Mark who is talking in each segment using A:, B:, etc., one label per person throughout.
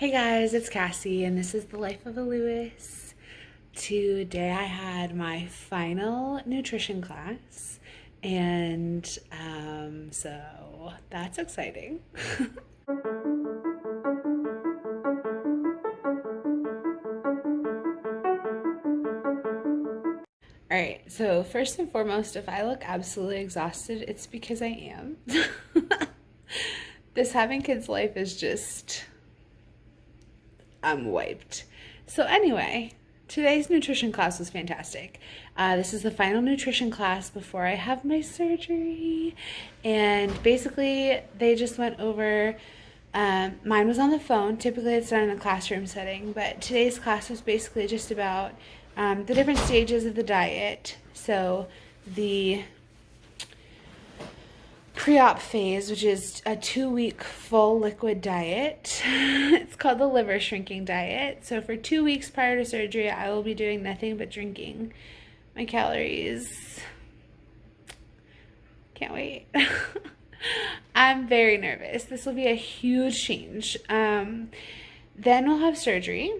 A: Hey guys, it's Cassie, and this is the Life of a Lewis. Today I had my final nutrition class, and so that's exciting. All right, so first and foremost, if I look absolutely exhausted, it's because I am. This having kids life is just, I'm wiped. So anyway, today's nutrition class was fantastic. This is the final nutrition class before I have my surgery. And basically, they just went over, mine was on the phone. Typically, it's done in a classroom setting. But today's class was basically just about the different stages of the diet. So the preop phase, which is a 2-week full liquid diet. It's called the liver shrinking diet. So for 2 weeks prior to surgery, I will be doing nothing but drinking my calories. Can't wait. I'm very nervous. This will be a huge change. Then we'll have surgery.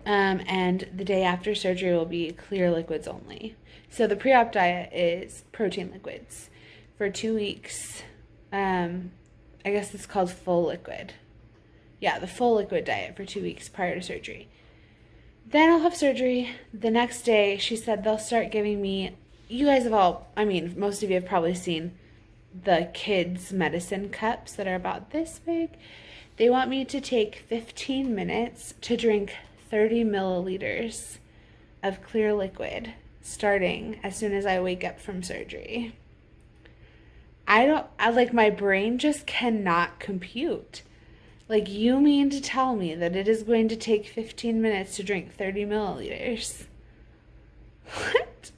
A: And the day after surgery will be clear liquids only. So the pre-op diet is protein liquids for 2 weeks. I guess it's called full liquid. Yeah, the full liquid diet for 2 weeks prior to surgery. Then I'll have surgery. The next day, she said they'll start giving me, you guys have all, most of you have probably seen the kids' medicine cups that are about this big. They want me to take 15 minutes to drink 30 milliliters of clear liquid starting as soon as I wake up from surgery. My brain just cannot compute. Like, you mean to tell me that it is going to take 15 minutes to drink 30 milliliters? What?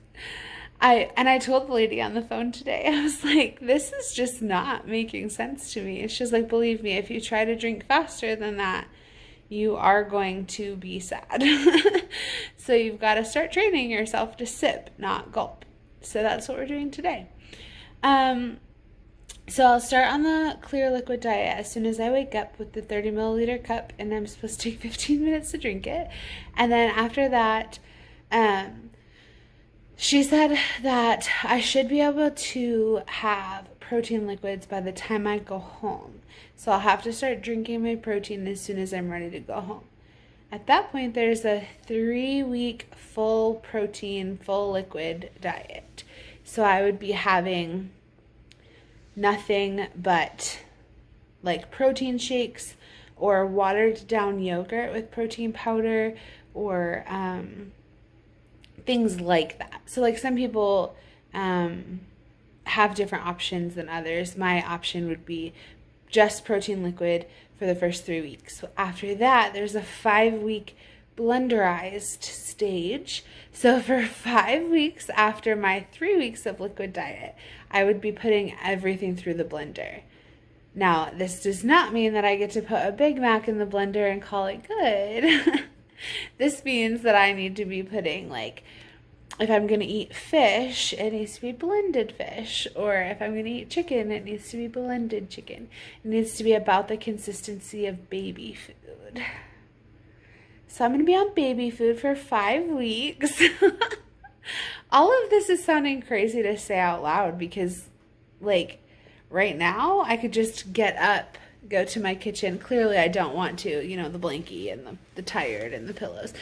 A: I told the lady on the phone today, I was like, this is just not making sense to me. She's like, believe me, if you try to drink faster than that, you are going to be sad. So you've got to start training yourself to sip, not gulp. So that's what we're doing today. So I'll start on the clear liquid diet as soon as I wake up with the 30 milliliter cup, and I'm supposed to take 15 minutes to drink it. And then after that, she said that I should be able to have protein liquids by the time I go home. So I'll have to start drinking my protein as soon as I'm ready to go home. At that point, there's a 3-week full protein, full liquid diet. So I would be having nothing but like protein shakes or watered down yogurt with protein powder or things like that. So like some people have different options than others. My option would be just protein liquid for the first 3 weeks. After that, there's a 5-week blenderized stage. So for 5 weeks after my 3 weeks of liquid diet, I would be putting everything through the blender. Now, this does not mean that I get to put a Big Mac in the blender and call it good. This means that I need to be putting, like, if I'm going to eat fish, it needs to be blended fish. Or if I'm going to eat chicken, it needs to be blended chicken. It needs to be about the consistency of baby food. So I'm going to be on baby food for 5 weeks. All of this is sounding crazy to say out loud because, like, right now I could just get up, go to my kitchen. Clearly I don't want to, the blankie and the tired and the pillows.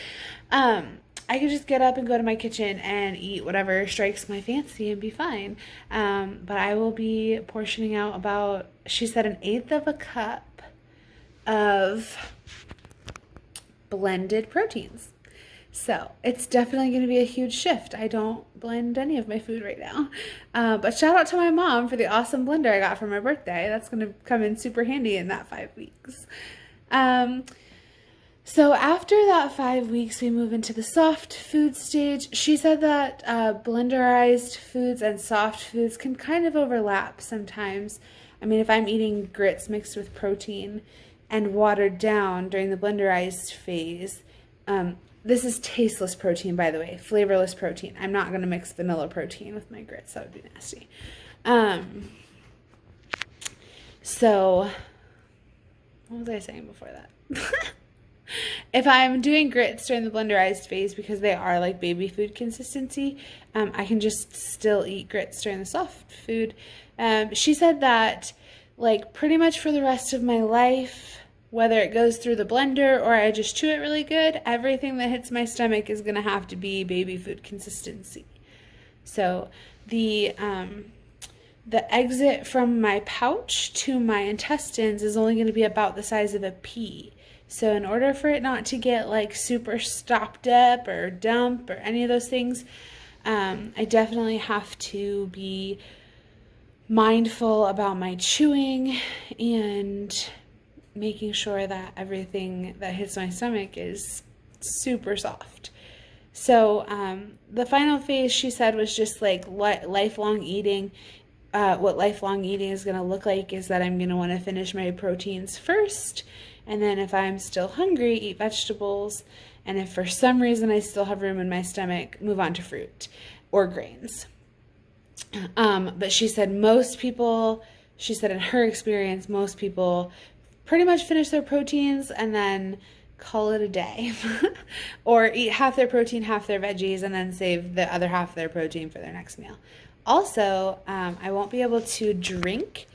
A: I could just get up and go to my kitchen and eat whatever strikes my fancy and be fine. But I will be portioning out about, she said, 1/8 of a cup of blended proteins. So it's definitely going to be a huge shift. I don't blend any of my food right now. But shout out to my mom for the awesome blender I got for my birthday. That's going to come in super handy in that 5 weeks. So after that 5 weeks, we move into the soft food stage. She said that blenderized foods and soft foods can kind of overlap sometimes. If I'm eating grits mixed with protein and watered down during the blenderized phase, this is tasteless protein, by the way, flavorless protein. I'm not going to mix vanilla protein with my grits. That would be nasty. So what was I saying before that? If I'm doing grits during the blenderized phase, because they are like baby food consistency, I can just still eat grits during the soft food. She said that like pretty much for the rest of my life, whether it goes through the blender or I just chew it really good, everything that hits my stomach is going to have to be baby food consistency. So the exit from my pouch to my intestines is only going to be about the size of a pea. So in order for it not to get like super stopped up or dump or any of those things, I definitely have to be mindful about my chewing and making sure that everything that hits my stomach is super soft. So the final phase, she said, was just like lifelong eating. What lifelong eating is going to look like is that I'm going to want to finish my proteins first, and then if I'm still hungry, eat vegetables, and if for some reason I still have room in my stomach, move on to fruit or grains. But she said most people, she said in her experience, most people pretty much finish their proteins and then call it a day. Or eat half their protein, half their veggies, and then save the other half of their protein for their next meal. Also, I won't be able to drink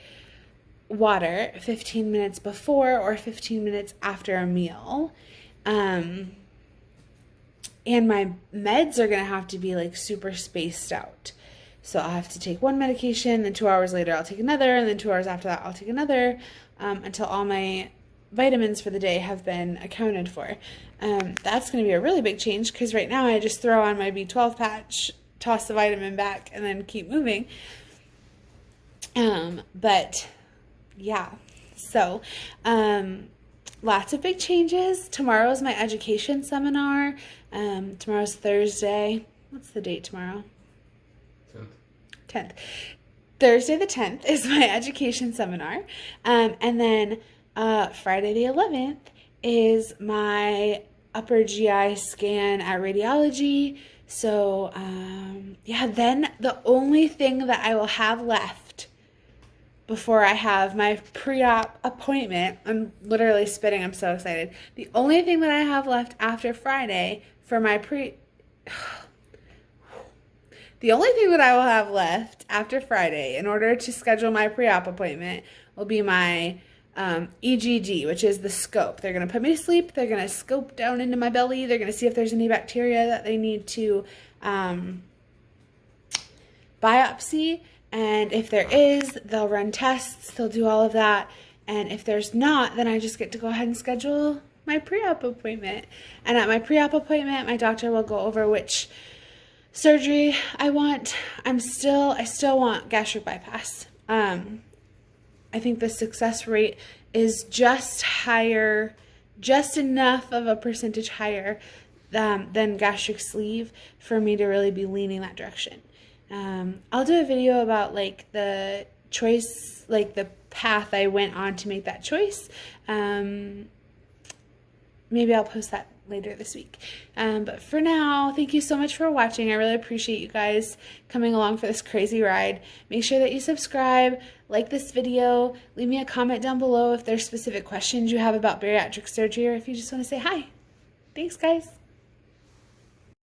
A: water 15 minutes before or 15 minutes after a meal. And my meds are going to have to be like super spaced out. So I'll have to take one medication, then 2 hours later I'll take another, and then 2 hours after that I'll take another, until all my vitamins for the day have been accounted for. That's going to be a really big change, because right now I just throw on my B12 patch, toss the vitamin back, and then keep moving. But yeah, so lots of big changes. Tomorrow's my education seminar. Tomorrow's Thursday. What's the date tomorrow? 10th. Thursday the 10th is my education seminar. And then Friday the 11th is my upper GI scan at radiology. So yeah, then the only thing that I will have left before I have my pre-op appointment, I'm literally spitting, I'm so excited. The only thing that I have left after Friday for my the only thing that I will have left after Friday in order to schedule my pre-op appointment will be my EGD, which is the scope. They're going to put me to sleep. They're going to scope down into my belly. They're going to see if there's any bacteria that they need to biopsy. And if there is, they'll run tests. They'll do all of that. And if there's not, then I just get to go ahead and schedule my pre-op appointment. And at my pre-op appointment, my doctor will go over which surgery I want. I still want gastric bypass. I think the success rate is just higher, just enough of a percentage higher than gastric sleeve for me to really be leaning that direction. I'll do a video about like the choice, like the path I went on to make that choice. Maybe I'll post that later this week. But for now, thank you so much for watching. I really appreciate you guys coming along for this crazy ride. Make sure that you subscribe, like this video, leave me a comment down below if there's specific questions you have about bariatric surgery, or if you just want to say hi. Thanks, guys.